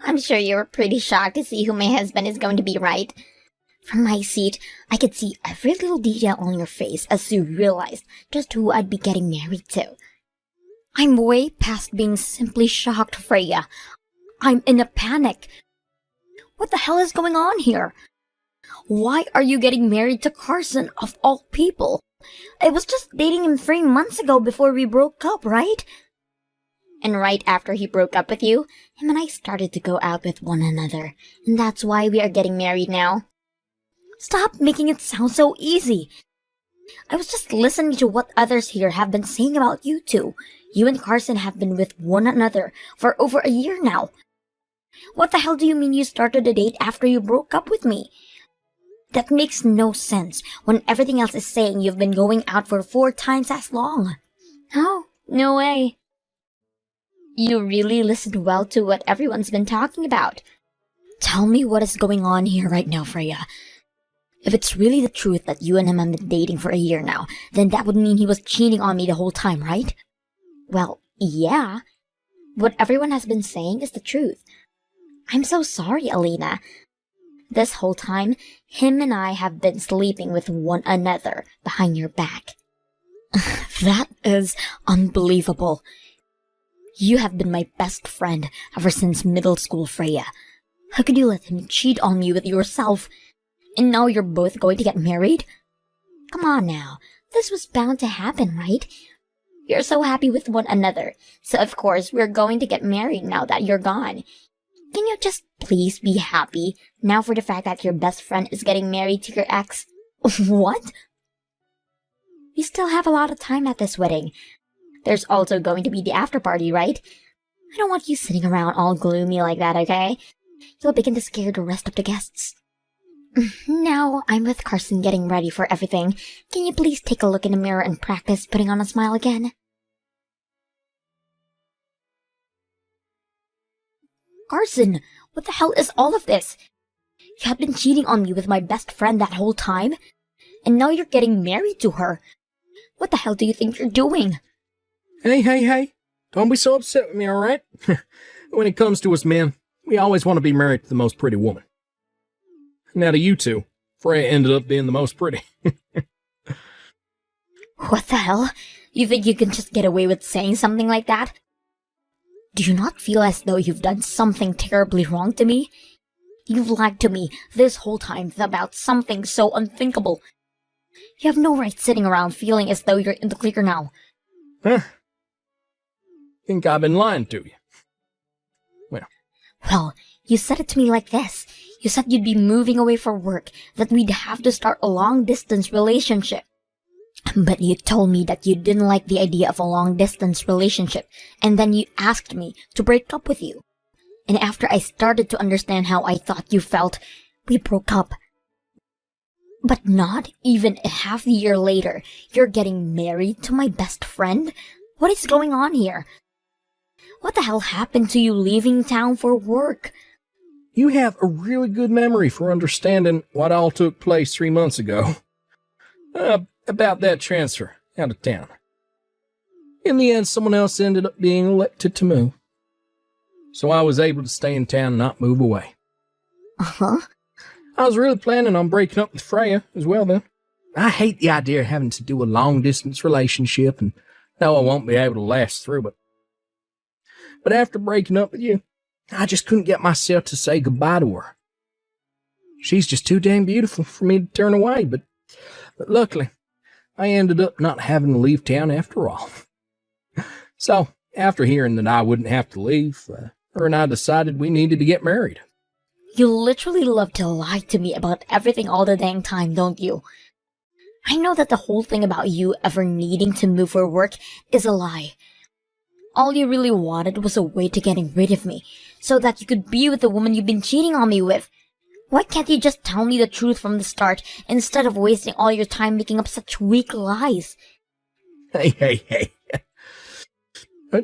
I'm sure you were pretty shocked to see who my husband is going to be, right? From my seat, I could see every little detail on your face as you realized just who I'd be getting married to. I'm way past being simply shocked, Freya. I'm in a panic. What the hell is going on here? Why are you getting married to Carson, of all people? I was just dating him 3 months ago before we broke up, right? And right after he broke up with you, him and I started to go out with one another. And that's why we are getting married now. Stop making it sound so easy. I was just listening to what others here have been saying about you two. You and Carson have been with one another for over a year now. What the hell do you mean you started a date after you broke up with me? That makes no sense when everything else is saying you've been going out for 4 times as long. Oh, no way. You really listened well to what everyone's been talking about. Tell me what is going on here right now, Freya. If it's really the truth that you and him have been dating for a year now, then that would mean he was cheating on me the whole time, right? Well, yeah. What everyone has been saying is the truth. I'm so sorry, Alina. This whole time, him and I have been sleeping with one another behind your back. That is unbelievable. You have been my best friend ever since middle school, Freya. How could you let him cheat on you with yourself? And now you're both going to get married? Come on now, this was bound to happen, right? You're so happy with one another, so of course we're going to get married now that you're gone. Can you just please be happy now for the fact that your best friend is getting married to your ex? What? We still have a lot of time at this wedding. There's also going to be the after party, right? I don't want you sitting around all gloomy like that, okay? You'll begin to scare the rest of the guests. Now I'm with Carson getting ready for everything. Can you please take a look in the mirror and practice putting on a smile again? Carson, what the hell is all of this? You have been cheating on me with my best friend that whole time? And now you're getting married to her. What the hell do you think you're doing? Hey. Don't be so upset with me, alright? When it comes to us men, we always want to be married to the most pretty woman. Now to you two, Freya ended up being the most pretty. What the hell? You think you can just get away with saying something like that? Do you not feel as though you've done something terribly wrong to me? You've lied to me this whole time about something so unthinkable. You have no right sitting around feeling as though you're in the clear now. Huh? Think I've been lying to you? Well, you said it to me like this. You said you'd be moving away for work, that we'd have to start a long-distance relationship. But you told me that you didn't like the idea of a long-distance relationship, and then you asked me to break up with you. And after I started to understand how I thought you felt, we broke up. But not even a half a year later, you're getting married to my best friend? What is going on here? What the hell happened to you leaving town for work? You have a really good memory for understanding what all took place 3 months ago. About that transfer out of town. In the end, someone else ended up being elected to move. So I was able to stay in town and not move away. Uh-huh. I was really planning on breaking up with Freya as well then. I hate the idea of having to do a long-distance relationship and know I won't be able to last through it. But after breaking up with you, I just couldn't get myself to say goodbye to her. She's just too damn beautiful for me to turn away, but luckily, I ended up not having to leave town after all. So, after hearing that I wouldn't have to leave, her and I decided we needed to get married. You literally love to lie to me about everything all the dang time, don't you? I know that the whole thing about you ever needing to move for work is a lie. All you really wanted was a way to getting rid of me, so that you could be with the woman you've been cheating on me with. Why can't you just tell me the truth from the start, instead of wasting all your time making up such weak lies? Hey.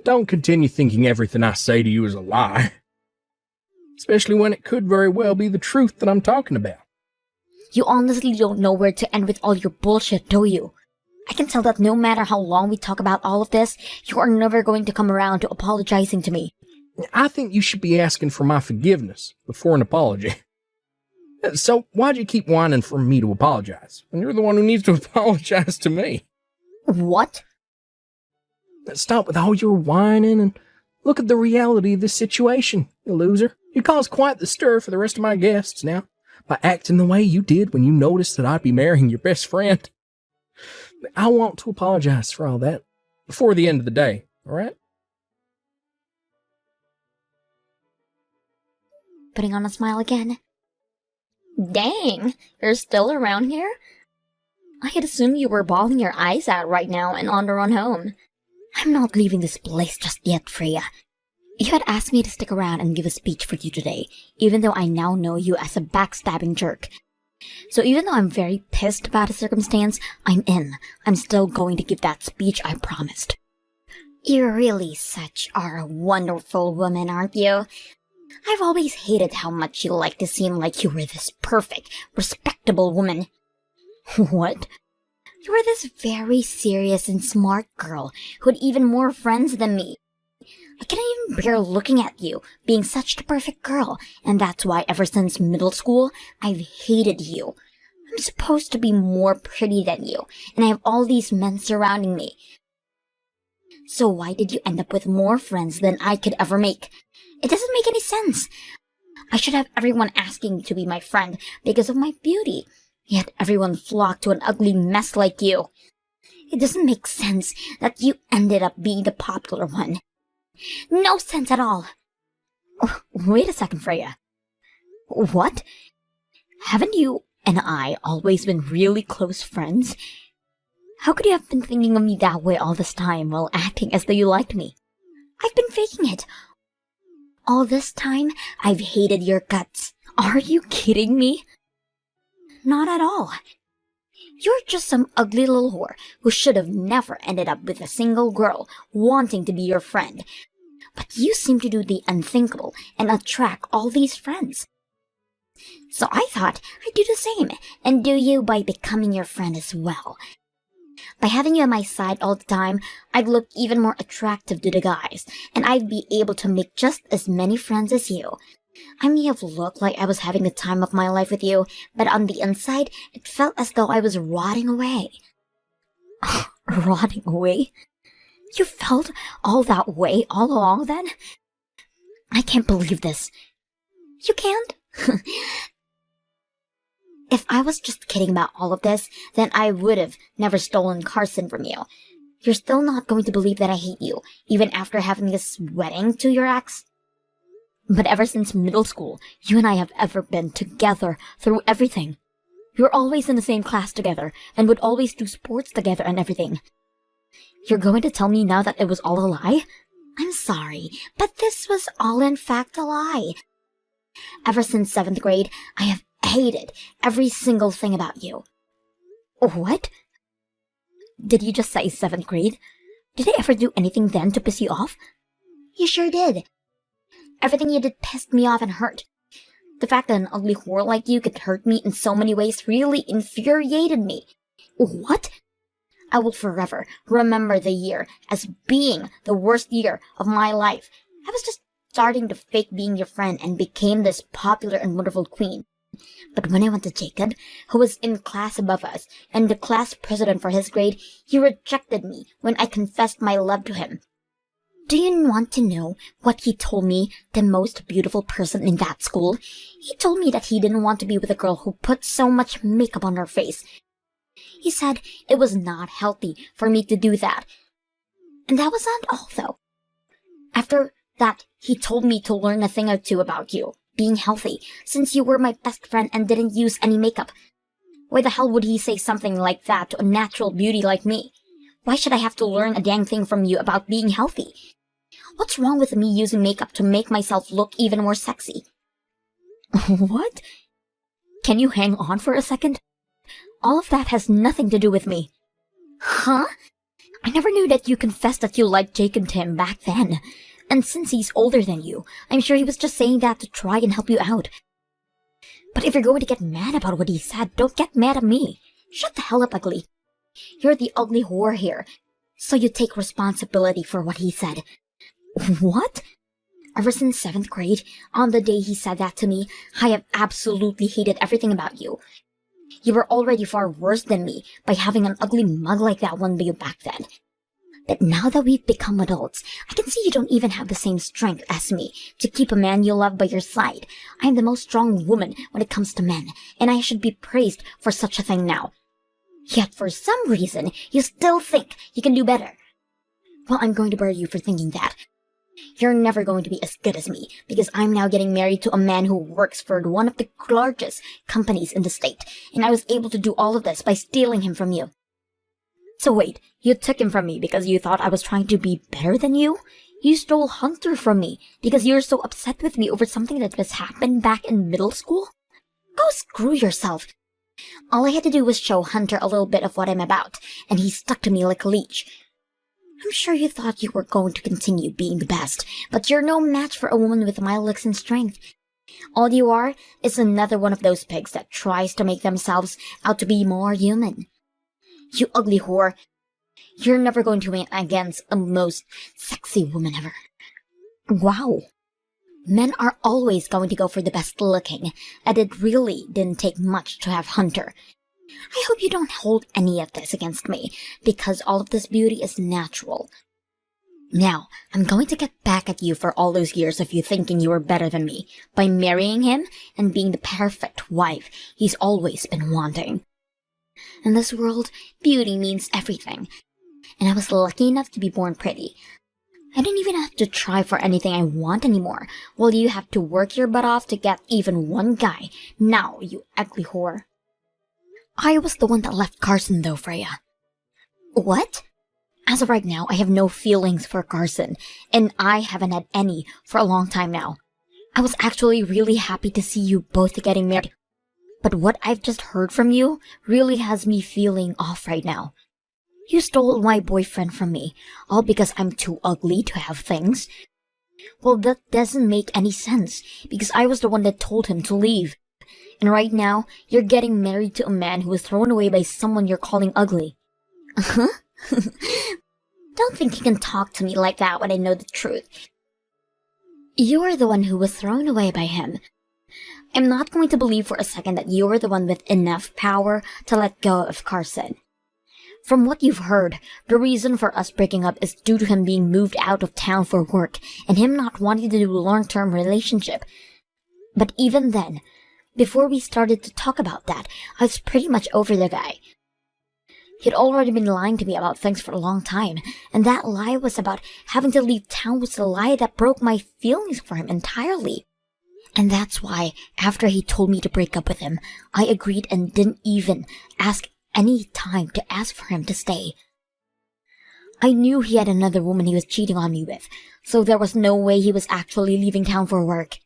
Don't continue thinking everything I say to you is a lie. Especially when it could very well be the truth that I'm talking about. You honestly don't know where to end with all your bullshit, do you? I can tell that no matter how long we talk about all of this, you are never going to come around to apologizing to me. I think you should be asking for my forgiveness before an apology. So why'd you keep whining for me to apologize when you're the one who needs to apologize to me? What? Stop with all your whining and look at the reality of this situation, you loser. You caused quite the stir for the rest of my guests now by acting the way you did when you noticed that I'd be marrying your best friend. I want to apologize for all that before the end of the day, all right? Putting on a smile again. Dang, you're still around here? I had assumed you were bawling your eyes out right now and on the run home. I'm not leaving this place just yet, Freya. You had asked me to stick around and give a speech for you today, even though I now know you as a backstabbing jerk. So even though I'm very pissed about the circumstance, I'm in. I'm still going to give that speech I promised. You really are a wonderful woman, aren't you? I've always hated how much you like to seem like you were this perfect, respectable woman. What? You were this very serious and smart girl who had even more friends than me. I can't even bear looking at you, being such the perfect girl, and that's why ever since middle school, I've hated you. I'm supposed to be more pretty than you, and I have all these men surrounding me. So why did you end up with more friends than I could ever make? It doesn't make any sense. I should have everyone asking to be my friend because of my beauty, yet everyone flocked to an ugly mess like you. It doesn't make sense that you ended up being the popular one. No sense at all. Wait a second, Freya. What? Haven't you and I always been really close friends? How could you have been thinking of me that way all this time while acting as though you liked me? I've been faking it. All this time, I've hated your guts. Are you kidding me? Not at all. You're just some ugly little whore who should have never ended up with a single girl wanting to be your friend. But you seem to do the unthinkable and attract all these friends. So I thought I'd do the same and do you by becoming your friend as well. By having you on my side all the time, I'd look even more attractive to the guys, and I'd be able to make just as many friends as you. I may have looked like I was having the time of my life with you, but on the inside, it felt as though I was rotting away. Rotting away? You felt all that way all along then? I can't believe this. You can't? If I was just kidding about all of this, then I would have never stolen Carson from you. You're still not going to believe that I hate you, even after having this wedding to your ex? But ever since middle school, you and I have ever been together through everything. We were always in the same class together, and would always do sports together and everything. You're going to tell me now that it was all a lie? I'm sorry, but this was all in fact a lie. Ever since 7th grade, I have hated every single thing about you. What? Did you just say 7th grade? Did I ever do anything then to piss you off? You sure did. Everything you did pissed me off and hurt. The fact that an ugly whore like you could hurt me in so many ways really infuriated me. What? I will forever remember the year as being the worst year of my life. I was just starting to fake being your friend and became this popular and wonderful queen. But when I went to Jacob, who was in class above us and the class president for his grade, he rejected me when I confessed my love to him. Do you want to know what he told me, the most beautiful person in that school? He told me that he didn't want to be with a girl who put so much makeup on her face. He said it was not healthy for me to do that. And that was not all, though. After that, he told me to learn a thing or two about you, being healthy, since you were my best friend and didn't use any makeup. Why the hell would he say something like that to a natural beauty like me? Why should I have to learn a dang thing from you about being healthy? What's wrong with me using makeup to make myself look even more sexy? What? Can you hang on for a second? All of that has nothing to do with me. Huh? I never knew that you confessed that you liked Jacob Tim back then. And since he's older than you, I'm sure he was just saying that to try and help you out. But if you're going to get mad about what he said, don't get mad at me. Shut the hell up, ugly. You're the ugly whore here, so you take responsibility for what he said. What? Ever since 7th grade, on the day he said that to me, I have absolutely hated everything about you. You were already far worse than me by having an ugly mug like that one by you back then. But now that we've become adults, I can see you don't even have the same strength as me to keep a man you love by your side. I am the most strong woman when it comes to men, and I should be praised for such a thing now. Yet for some reason, you still think you can do better. Well, I'm going to bury you for thinking that. You're never going to be as good as me, because I'm now getting married to a man who works for one of the largest companies in the state, and I was able to do all of this by stealing him from you. So wait, you took him from me because you thought I was trying to be better than you? You stole Hunter from me because you're so upset with me over something that just happened back in middle school? Go screw yourself. All I had to do was show Hunter a little bit of what I'm about, and he stuck to me like a leech. I'm sure you thought you were going to continue being the best, but you're no match for a woman with my looks and strength. All you are is another one of those pigs that tries to make themselves out to be more human. You ugly whore. You're never going to win against a most sexy woman ever. Wow. Men are always going to go for the best looking, and it really didn't take much to have Hunter. I hope you don't hold any of this against me, because all of this beauty is natural. Now, I'm going to get back at you for all those years of you thinking you were better than me, by marrying him and being the perfect wife he's always been wanting. In this world, beauty means everything, and I was lucky enough to be born pretty. I don't even have to try for anything I want anymore, while you have to work your butt off to get even one guy. Now, you ugly whore. I was the one that left Carson though, Freya. What? As of right now, I have no feelings for Carson, and I haven't had any for a long time now. I was actually really happy to see you both getting married. But what I've just heard from you really has me feeling off right now. You stole my boyfriend from me, all because I'm too ugly to have things. Well, that doesn't make any sense, because I was the one that told him to leave. And right now, you're getting married to a man who was thrown away by someone you're calling ugly. Uh-huh. Don't think you can talk to me like that when I know the truth. You're the one who was thrown away by him. I'm not going to believe for a second that you're the one with enough power to let go of Carson. From what you've heard, the reason for us breaking up is due to him being moved out of town for work and him not wanting to do a long-term relationship. But even then, before we started to talk about that, I was pretty much over the guy. He'd already been lying to me about things for a long time, and that lie was about having to leave town was the lie that broke my feelings for him entirely. And that's why, after he told me to break up with him, I agreed and didn't even ask any time to ask for him to stay. I knew he had another woman he was cheating on me with, so there was no way he was actually leaving town for work.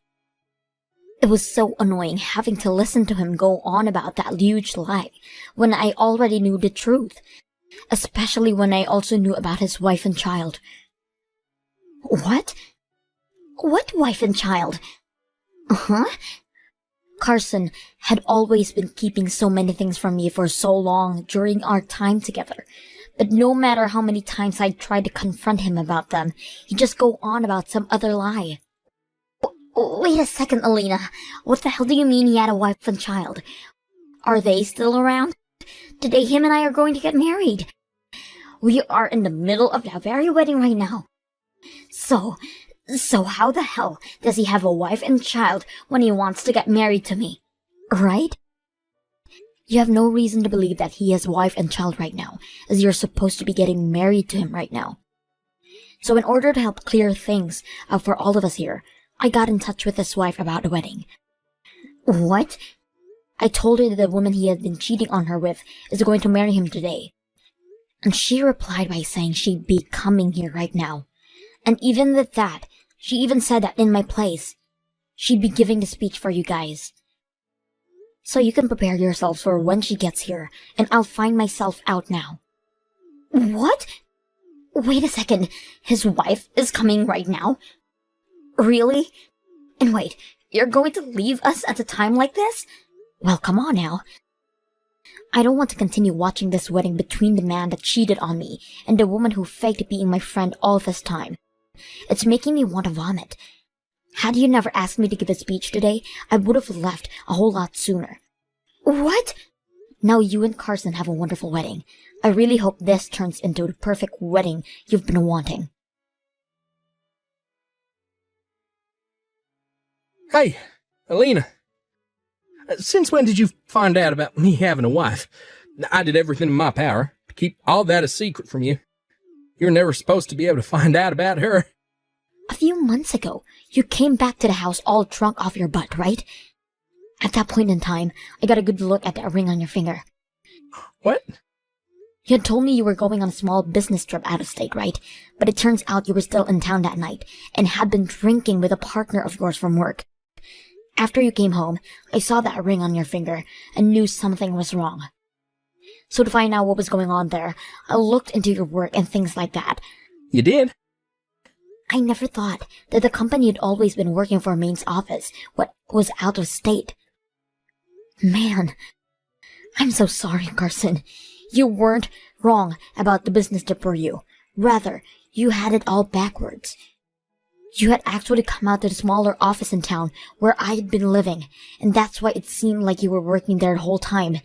It was so annoying having to listen to him go on about that huge lie when I already knew the truth, especially when I also knew about his wife and child. What? What wife and child? Uh-huh. Carson had always been keeping so many things from me for so long during our time together, but no matter how many times I tried to confront him about them, he'd just go on about some other lie. Wait a second, Alina. What the hell do you mean he had a wife and child? Are they still around? Today him and I are going to get married. We are in the middle of that very wedding right now. So how the hell does he have a wife and child when he wants to get married to me? Right? You have no reason to believe that he has a wife and child right now, as you're supposed to be getting married to him right now. So in order to help clear things up for all of us here, I got in touch with his wife about the wedding. What? I told her that the woman he had been cheating on her with is going to marry him today. And she replied by saying she'd be coming here right now. And even with that, she even said that in my place, she'd be giving the speech for you guys. So you can prepare yourselves for when she gets here, and I'll find myself out now. What? Wait a second, his wife is coming right now? Really? And wait, you're going to leave us at a time like this? Well, come on now. I don't want to continue watching this wedding between the man that cheated on me and the woman who faked being my friend all this time. It's making me want to vomit. Had you never asked me to give a speech today, I would have left a whole lot sooner. What? Now you and Carson have a wonderful wedding. I really hope this turns into the perfect wedding you've been wanting. Hey, Alina. Since when did you find out about me having a wife? I did everything in my power to keep all that a secret from you. You're never supposed to be able to find out about her. A few months ago, you came back to the house all drunk off your butt, right? At that point in time, I got a good look at that ring on your finger. What? You had told me you were going on a small business trip out of state, right? But it turns out you were still in town that night and had been drinking with a partner of yours from work. After you came home, I saw that ring on your finger and knew something was wrong. So to find out what was going on there, I looked into your work and things like that. You did? I never thought that the company had always been working for Maine's office, what was out of state. Man, I'm so sorry, Carson. You weren't wrong about the business trip, were you? Rather, you had it all backwards. You had actually come out to the smaller office in town where I had been living, and that's why it seemed like you were working there the whole time.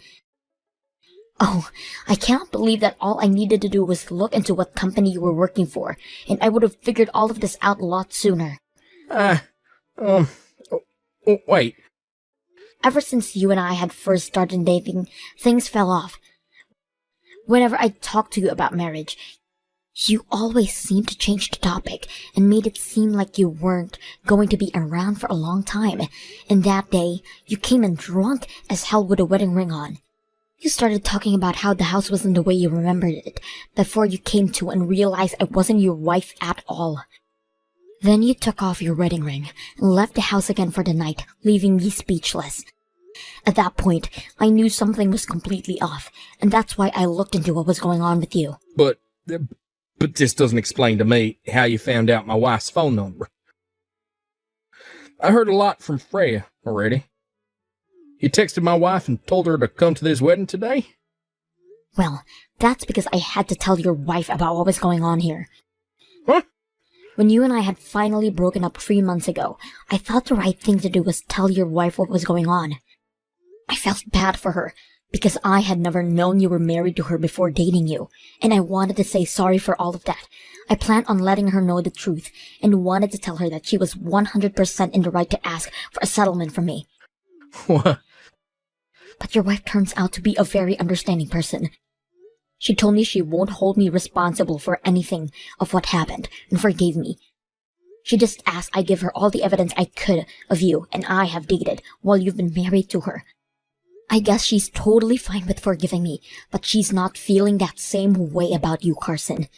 Oh, I cannot believe that all I needed to do was look into what company you were working for, and I would have figured all of this out a lot sooner. Wait. Ever since you and I had first started dating, things fell off. Whenever I talked to you about marriage, you always seemed to change the topic and made it seem like you weren't going to be around for a long time. And that day, you came in drunk as hell with a wedding ring on. You started talking about how the house wasn't the way you remembered it before you came to and realized I wasn't your wife at all. Then you took off your wedding ring and left the house again for the night, leaving me speechless. At that point, I knew something was completely off, and that's why I looked into what was going on with you. But this doesn't explain to me how you found out my wife's phone number. I heard a lot from Freya already. You texted my wife and told her to come to this wedding today? Well, that's because I had to tell your wife about what was going on here. Huh? When you and I had finally broken up 3 months ago, I thought the right thing to do was tell your wife what was going on. I felt bad for her, because I had never known you were married to her before dating you, and I wanted to say sorry for all of that. I planned on letting her know the truth, and wanted to tell her that she was 100% in the right to ask for a settlement from me. What? But your wife turns out to be a very understanding person. She told me she won't hold me responsible for anything of what happened, and forgave me. She just asked I give her all the evidence I could of you and I have dated while you've been married to her. I guess she's totally fine with forgiving me, but she's not feeling that same way about you, Carson.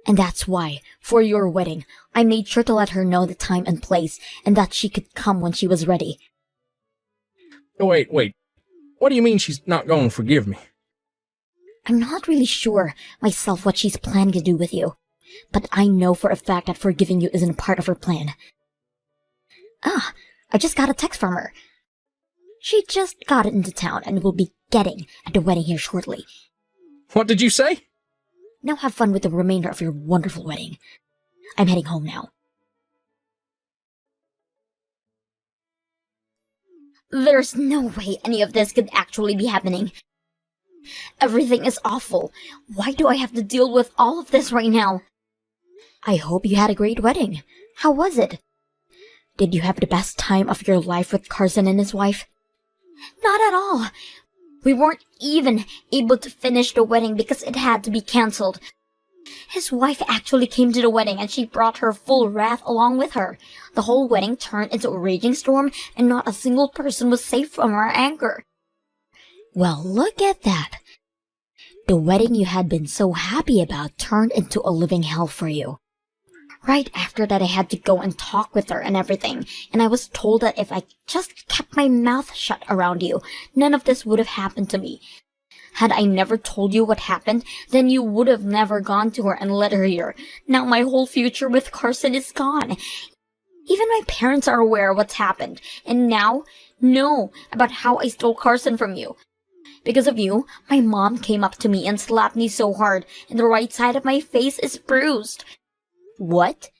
And that's why, for your wedding, I made sure to let her know the time and place, and that she could come when she was ready. Wait. What do you mean she's not going to forgive me? I'm not really sure myself what she's planning to do with you, but I know for a fact that forgiving you isn't part of her plan. I just got a text from her. She just got it into town and will be getting at the wedding here shortly. What did you say? Now have fun with the remainder of your wonderful wedding. I'm heading home now. There's no way any of this could actually be happening. Everything is awful. Why do I have to deal with all of this right now? I hope you had a great wedding. How was it? Did you have the best time of your life with Carson and his wife? Not at all. We weren't even able to finish the wedding because it had to be cancelled. His wife actually came to the wedding and she brought her full wrath along with her. The whole wedding turned into a raging storm and not a single person was safe from her anger. Well, look at that. The wedding you had been so happy about turned into a living hell for you. Right after that, I had to go and talk with her and everything, and I was told that if I just kept my mouth shut around you, none of this would have happened to me. Had I never told you what happened, then you would have never gone to her and let her hear. Now my whole future with Carson is gone. Even my parents are aware of what's happened, and now know about how I stole Carson from you. Because of you, my mom came up to me and slapped me so hard, and the right side of my face is bruised. What?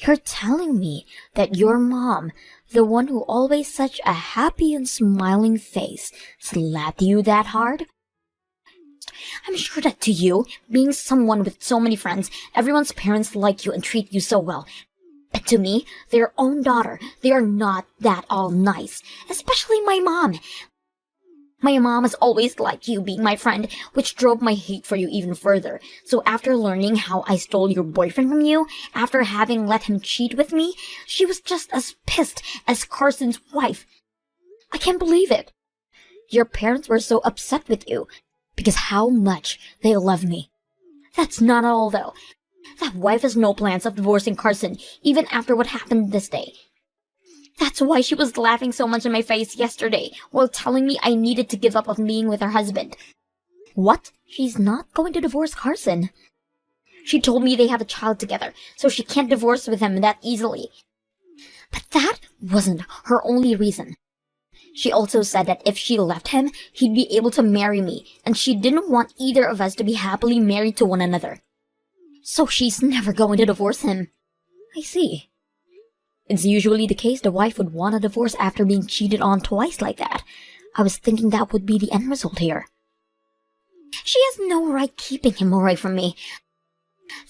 You're telling me that your mom, the one who always such a happy and smiling face, slapped you that hard? I'm sure that to you, being someone with so many friends, everyone's parents like you and treat you so well. But to me, their own daughter, they are not that all nice, especially my mom. My mom has always liked you being my friend, which drove my hate for you even further. So after learning how I stole your boyfriend from you, after having let him cheat with me, she was just as pissed as Carson's wife. I can't believe it. Your parents were so upset with you because how much they love me. That's not all though. That wife has no plans of divorcing Carson, even after what happened this day. That's why she was laughing so much in my face yesterday, while telling me I needed to give up on being with her husband. What? She's not going to divorce Carson. She told me they have a child together, so she can't divorce with him that easily. But that wasn't her only reason. She also said that if she left him, he'd be able to marry me, and she didn't want either of us to be happily married to one another. So she's never going to divorce him. I see. It's usually the case the wife would want a divorce after being cheated on twice like that. I was thinking that would be the end result here. She has no right keeping him away from me.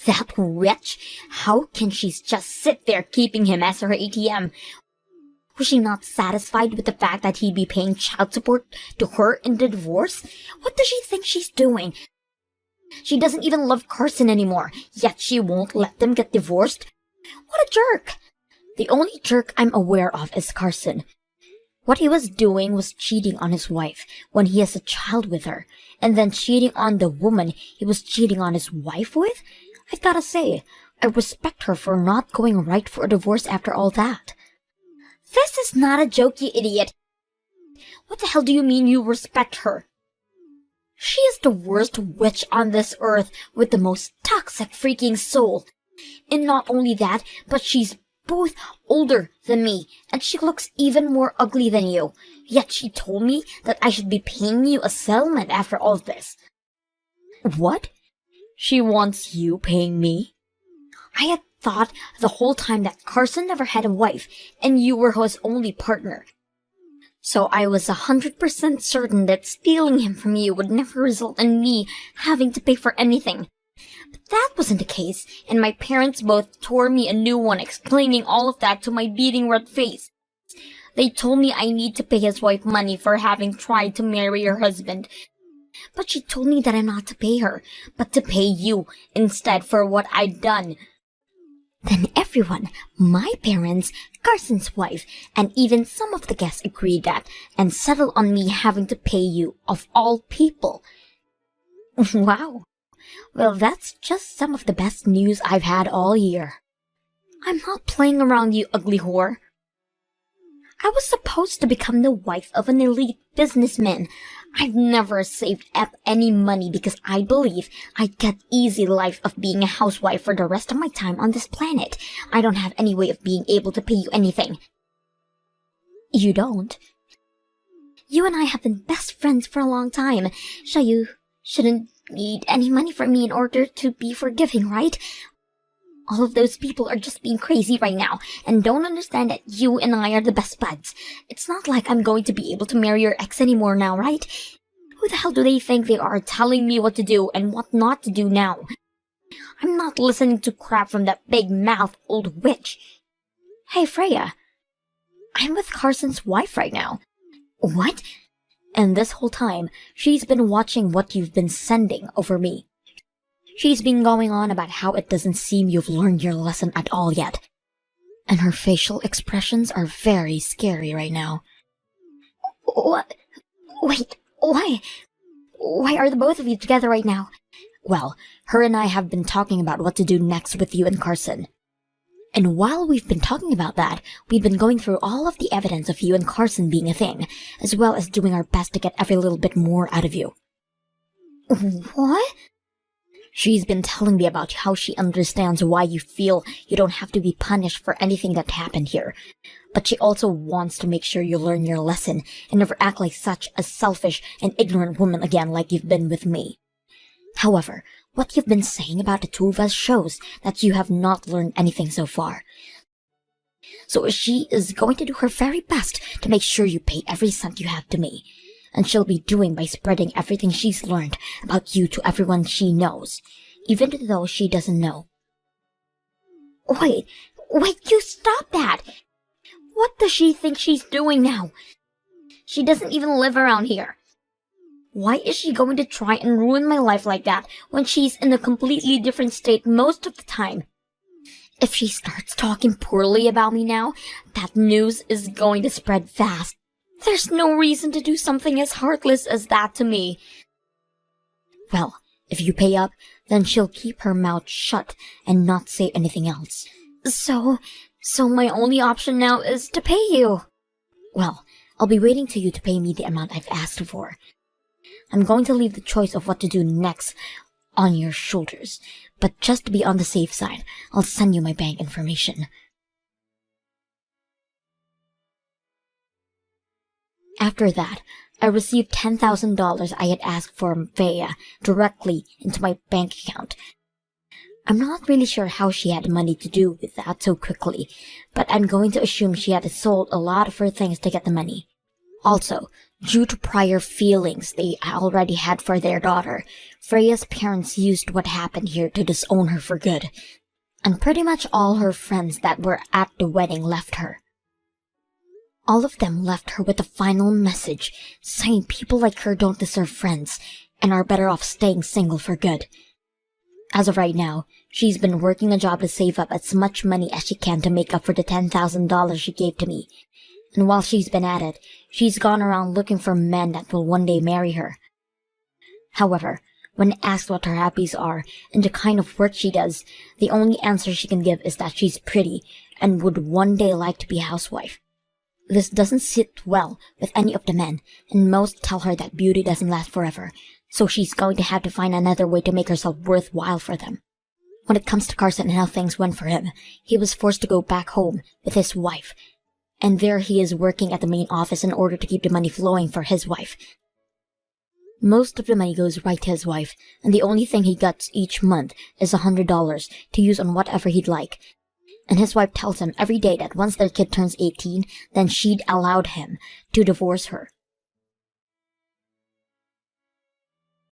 That wretch! How can she just sit there keeping him as her ATM? Was she not satisfied with the fact that he'd be paying child support to her in the divorce? What does she think she's doing? She doesn't even love Carson anymore, yet she won't let them get divorced? What a jerk! The only jerk I'm aware of is Carson. What he was doing was cheating on his wife when he has a child with her, and then cheating on the woman he was cheating on his wife with? I've gotta say, I respect her for not going right for a divorce after all that. This is not a joke, you idiot. What the hell do you mean you respect her? She is the worst witch on this earth with the most toxic freaking soul. And not only that, but she's both older than me, and she looks even more ugly than you. Yet she told me that I should be paying you a settlement after all this. What? She wants you paying me? I had thought the whole time that Carson never had a wife, and you were his only partner. So I was 100% certain that stealing him from you would never result in me having to pay for anything. But that wasn't the case, and my parents both tore me a new one, explaining all of that to my beating red face. They told me I need to pay his wife money for having tried to marry her husband. But she told me that I'm not to pay her, but to pay you instead for what I'd done. Then everyone, my parents, Carson's wife, and even some of the guests agreed that, and settled on me having to pay you, of all people. Wow. Well, that's just some of the best news I've had all year. I'm not playing around, you ugly whore. I was supposed to become the wife of an elite businessman. I've never saved up any money because I believe I'd get easy life of being a housewife for the rest of my time on this planet. I don't have any way of being able to pay you anything. You don't? You and I have been best friends for a long time, so you shouldn't need any money from me in order to be forgiving, right? All of those people are just being crazy right now and don't understand that you and I are the best buds. It's not like I'm going to be able to marry your ex anymore now, right? Who the hell do they think they are telling me what to do and what not to do now? I'm not listening to crap from that big-mouthed old witch. Hey, Freya. I'm with Carson's wife right now. What? And this whole time, she's been watching what you've been sending over me. She's been going on about how it doesn't seem you've learned your lesson at all yet. And her facial expressions are very scary right now. What? Wait, why? Why are the both of you together right now? Well, her and I have been talking about what to do next with you and Carson. And while we've been talking about that, we've been going through all of the evidence of you and Carson being a thing, as well as doing our best to get every little bit more out of you. What? She's been telling me about how she understands why you feel you don't have to be punished for anything that happened here. But she also wants to make sure you learn your lesson and never act like such a selfish and ignorant woman again like you've been with me. However, What you've been saying about the two of us shows that you have not learned anything so far. So she is going to do her very best to make sure you pay every cent you have to me. And she'll be doing by spreading everything she's learned about you to everyone she knows, even though she doesn't know. Wait, you stop that! What does she think she's doing now? She doesn't even live around here. Why is she going to try and ruin my life like that when she's in a completely different state most of the time? If she starts talking poorly about me now, that news is going to spread fast. There's no reason to do something as heartless as that to me. Well, if you pay up, then she'll keep her mouth shut and not say anything else. So my only option now is to pay you. Well, I'll be waiting to you to pay me the amount I've asked for. I'm going to leave the choice of what to do next on your shoulders, but just to be on the safe side, I'll send you my bank information. After that, I received $10,000 I had asked for Freya directly into my bank account. I'm not really sure how she had money to do with that so quickly, but I'm going to assume she had sold a lot of her things to get the money. Also, due to prior feelings they already had for their daughter, Freya's parents used what happened here to disown her for good, and pretty much all her friends that were at the wedding left her. All of them left her with a final message saying people like her don't deserve friends and are better off staying single for good. As of right now, she's been working a job to save up as much money as she can to make up for the $10,000 she gave to me. And while she's been at it, she's gone around looking for men that will one day marry her. However, when asked what her hobbies are and the kind of work she does, the only answer she can give is that she's pretty and would one day like to be a housewife. This doesn't sit well with any of the men, and most tell her that beauty doesn't last forever, so she's going to have to find another way to make herself worthwhile for them. When it comes to Carson and how things went for him, he was forced to go back home with his wife, and there he is working at the main office in order to keep the money flowing for his wife. Most of the money goes right to his wife, and the only thing he gets each month is $100 to use on whatever he'd like. And his wife tells him every day that once their kid turns 18, then she'd allowed him to divorce her.